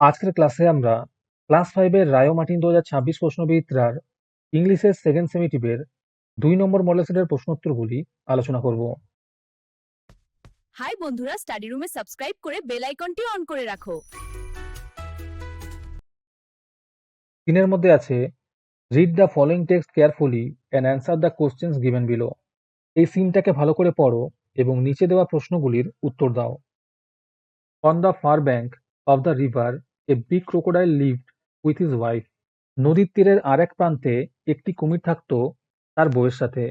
আজকের ক্লাসে আমরা ক্লাস 5 এর রায়ো মার্টিন 2026 প্রশ্নবিচিত্রার ইংলিশের সেকেন্ড সেমিটিভের 2 নম্বর মডেল সেটের প্রশ্নোত্তরগুলি আলোচনা করব। হাই বন্ধুরা, স্টাডি রুমে সাবস্ক্রাইব করে বেল আইকনটি অন করে রাখো। তিনের মধ্যে আছে read the following text carefully and answer the questions given below. এই সিনটাকে ভালো করে পড়ো এবং নিচে দেওয়া প্রশ্নগুলির উত্তর দাও। On the fur bank of the river a big crocodile lived with his wife. নদীর তীরের আরেক প্রান্তে একটি কুমির থাকতো তার বউয়ের সাথে।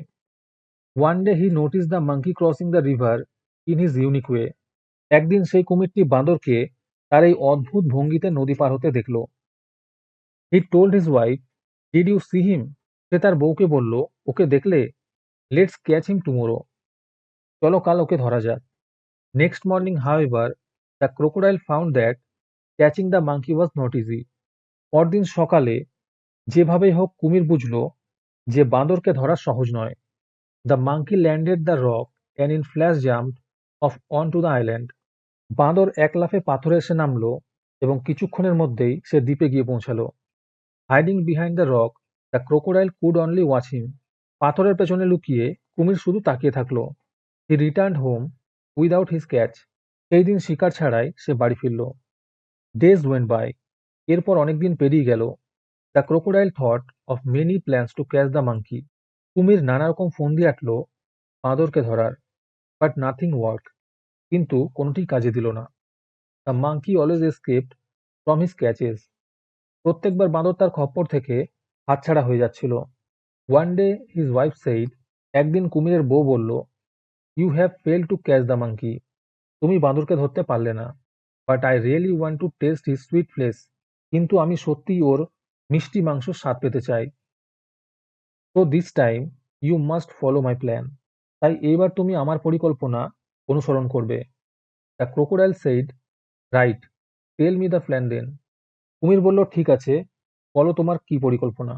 One day he notice the monkey crossing the river in his unique way. একদিন সেই কুমিরটি বাঁদরকে তার এই অদ্ভুত ভঙ্গিতে নদী পার হতে দেখল। He told his wife, did you see him? সে তার বউকে বলল, ওকে দেখলে? Let's catch him tomorrow. চলো কাল ওকে ধরা যাক। Next morning however the crocodile found that catching the monkey was not easy. পরদিন সকালে যেভাবেই হোক কুমির বুঝলো যে বাঁদরকে ধরা সহজ নয়। The monkey landed the rock and in flash jumped of on two the island. বাঁদর এক লাফে পাথরে এসে নামলো এবং কিছুক্ষণের মধ্যেই সে দ্বীপে গিয়ে পৌঁছালো। Hiding behind the rock the crocodile could only watch him. পাথরের পেছনে লুকিয়ে কুমির শুধু তাকিয়ে থাকলো। He returned home without his catch. সেই দিন শিকার ছাড়াই সে বাড়ি ফিরল। Days went by. এরপর অনেকদিন পেরিয়ে গেল। The crocodile thought of many plans to catch the monkey. কুমির নানা রকম ফন্দি আঁটলো বাঁদরকে ধরার, বাট নাথিং ওয়ার্ক। কিন্তু কোনোটি কাজে দিল না। The monkey always escaped from his catches. প্রত্যেকবার বাঁদর তার খপ্পর থেকে হাতছাড়া হয়ে যাচ্ছিল। One day his wife said, একদিন কুমিরের বউ বলল, you have fail to catch the monkey. তুমি বাঁদরকে ধরতে পারলে না। But I really want to taste his sweet flesh. কিন্তু আমি সত্যিই ওর মিষ্টি মাংস স্বাদ পেতে চাই। So this time you must follow my plan. তাই এইবার তুমি আমার পরিকল্পনা অনুসরণ করবে। The crocodile said, right, tell me the plan then. কুমির বলল, ঠিক আছে, বলো তোমার কি পরিকল্পনা।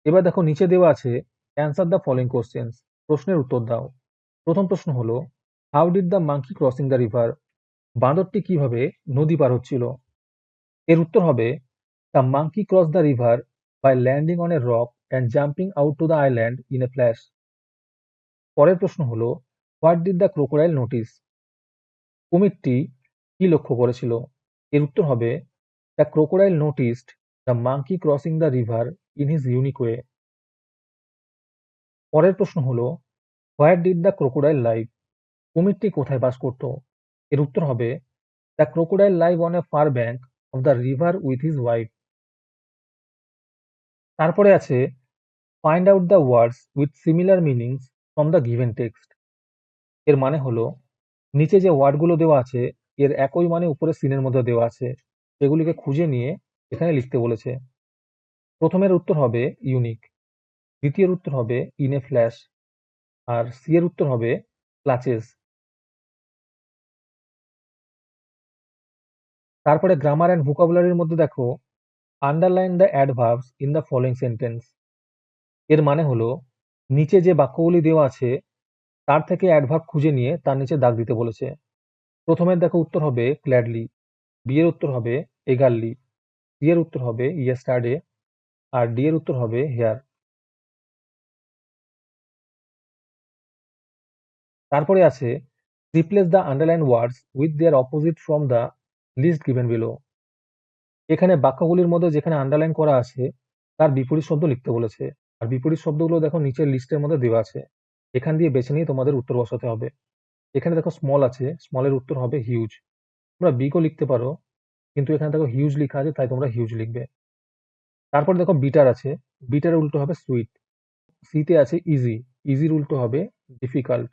এবার দেখো নিচে দেওয়া আছে অ্যান্সার দ্য ফলোইং কোশ্চেন্স। প্রশ্নের উত্তর দাও। প্রথম প্রশ্ন হলো, how did the monkey crossing the river? বাঁদরটি কিভাবে নদী পার হচ্ছিল? এর উত্তর হবে, the monkey cross the river by landing on a rock and jumping out to the island in a flash. পরের প্রশ্ন হলো, what did the crocodile notice? কুমিরটি কি লক্ষ্য করেছিল? এর উত্তর হবে, the crocodile noticed the monkey crossing the river in his unique way. পরের প্রশ্ন হলো, where did the crocodile live? কুমিরটি কোথায় বাস করত? এর উত্তর হবে, the crocodile live on a far bank of the river with his wife. তারপরে আছে, find out the words with similar meanings from the given text. এর মানে হলো, নিচে যে ওয়ার্ডগুলো দেওয়া আছে এর একই মানে উপরে সিনের মধ্যে দেওয়া আছে, সেগুলিকে খুঁজে নিয়ে এখানে লিখতে বলেছে। প্রথমের উত্তর হবে ইউনিক, দ্বিতীয়ের উত্তর হবে ইন এ ফ্ল্যাশ, আর সি এর উত্তর হবে ক্লাচেস। তারপরে গ্রামার অ্যান্ড ভোকাবুলারির মধ্যে দেখো, underline the adverbs in the following sentence. এর মানে হলো, নিচে যে বাক্যগুলি দেওয়া আছে তার থেকে অ্যাডভার্ব খুঁজে নিয়ে তার নিচে দাগ দিতে বলেছে। প্রথমের দেখো উত্তর হবে গ্ল্যাডলি, বি এর উত্তর হবে এগারলি, সি এর উত্তর হবে ইয়েস্টারডে, আর ডি এর উত্তর হবে হেয়ার। তারপরে আছে, replace the underline words with their opposite from the list given below. এখানে বাক্যগুলির মধ্যে যেখানে আন্ডারলাইন করা আছে তার বিপরীত শব্দ লিখতে বলেছে, আর বিপরীত শব্দগুলো দেখো নিচের লিস্টের মধ্যে দেওয়া আছে। এখান দিয়ে বেছে নিয়ে তোমাদের উত্তর বসাতে হবে। এখানে দেখো স্মল আছে, স্মলের উত্তর হবে হিউজ। তোমরা বিগও লিখতে পারো, কিন্তু এখানে দেখো হিউজ লেখা আছে তাই তোমরা হিউজ লিখবে। তারপর দেখো বিটার আছে, বিটারের উল্টো হবে সুইট। সিতে আছে ইজি, ইজির উল্টো হবে ডিফিকাল্ট।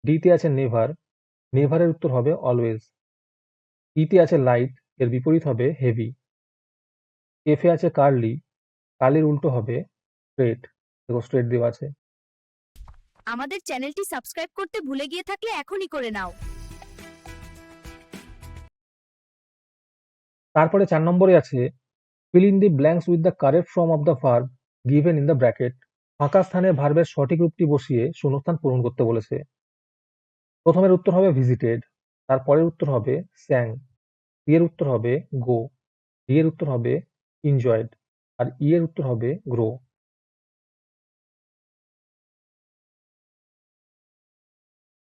ডিতে আছে নেভার, নেভারের উত্তর হবে অলওয়েজ। ইতে আছে লাইট, এর বিপরীত হবে হেভি। এফে আছে কার্লি, কার্লির উল্টো হবে স্ট্রেট। দেখো স্ট্রেট দেওয়া আছে। আমাদের চ্যানেলটি সাবস্ক্রাইব করতে ভুলে গিয়ে থাকলে এখনই করে নাও। তারপরে 4 নম্বরে আছে, fill in the blanks with the correct form of the verb given in the bracket। ফাঁকা স্থানে ভার্বের সঠিক রূপটি বসিয়ে শূন্যস্থান পূরণ করতে বলেছে। প্রথমের উত্তর হবে ভিজিটেড, তারপরের উত্তর হবে স্যাং, সি এর উত্তর হবে গো, ডি এর উত্তর হবে এনজয়েড, আর ই এর উত্তর হবে গ্রো।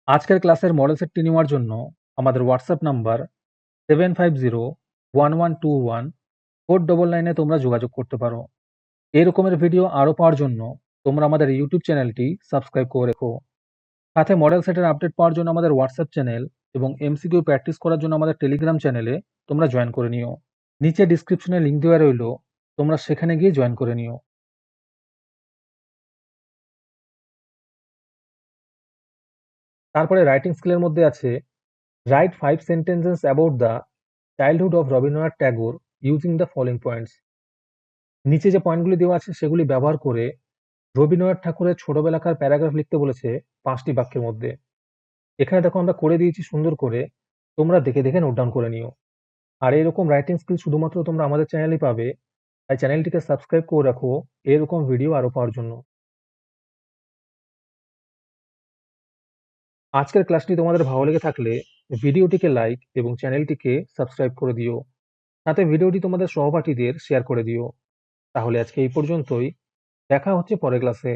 আজকের ক্লাসের মডেল সেটটি নেওয়ার জন্য আমাদের হোয়াটসঅ্যাপ নাম্বার 750111 তোমরা যোগাযোগ করতে পারো। এই রকমের ভিডিও আরও পাওয়ার জন্য তোমরা আমাদের ইউটিউব চ্যানেলটি সাবস্ক্রাইব করে রেখো। সাথে মডেল সেটের আপডেট পাওয়ার জন্য আমাদের হোয়াটসঅ্যাপ চ্যানেল এবং এমসিকিউ প্র্যাকটিস করার জন্য আমাদের টেলিগ্রাম চ্যানেলে তোমরা জয়েন করে নিও। নিচে ডিসক্রিপশনে লিঙ্ক দেওয়া রইলো, তোমরা সেখানে গিয়ে জয়েন করে নিও। তারপরে রাইটিং স্কিলের মধ্যে আছে right 5 sentences about the childhood of Rabindranath Tagore using the following points. নিচে যে পয়েন্টগুলি দেওয়া আছে সেগুলি ব্যবহার করে রবীন্দ্রনাথ ঠাকুরের ছোটবেলাকার প্যারাগ্রাফ লিখতে বলেছে 5টি বাক্যের মধ্যে। এখানে দেখো আমরা করে দিয়েছি সুন্দর করে, তোমরা দেখে দেখে নোট ডাউন করে নিও। আর এরকম রাইটিং স্কিল শুধুমাত্র তোমরা আমাদের চ্যানেলেই পাবে, তাই চ্যানেলটিকে সাবস্ক্রাইব করে রাখো এরকম ভিডিও আরও পাওয়ার জন্য। আজকের ক্লাসটি তোমাদের ভালো লেগে থাকলে ভিডিওটিকে লাইক এবং চ্যানেলটিকে সাবস্ক্রাইব করে দিও। সাথে ভিডিওটি তোমাদের সহপাঠীদের শেয়ার করে দিও। তাহলে আজকে এই পর্যন্তই, দেখা হচ্ছে পরের ক্লাসে।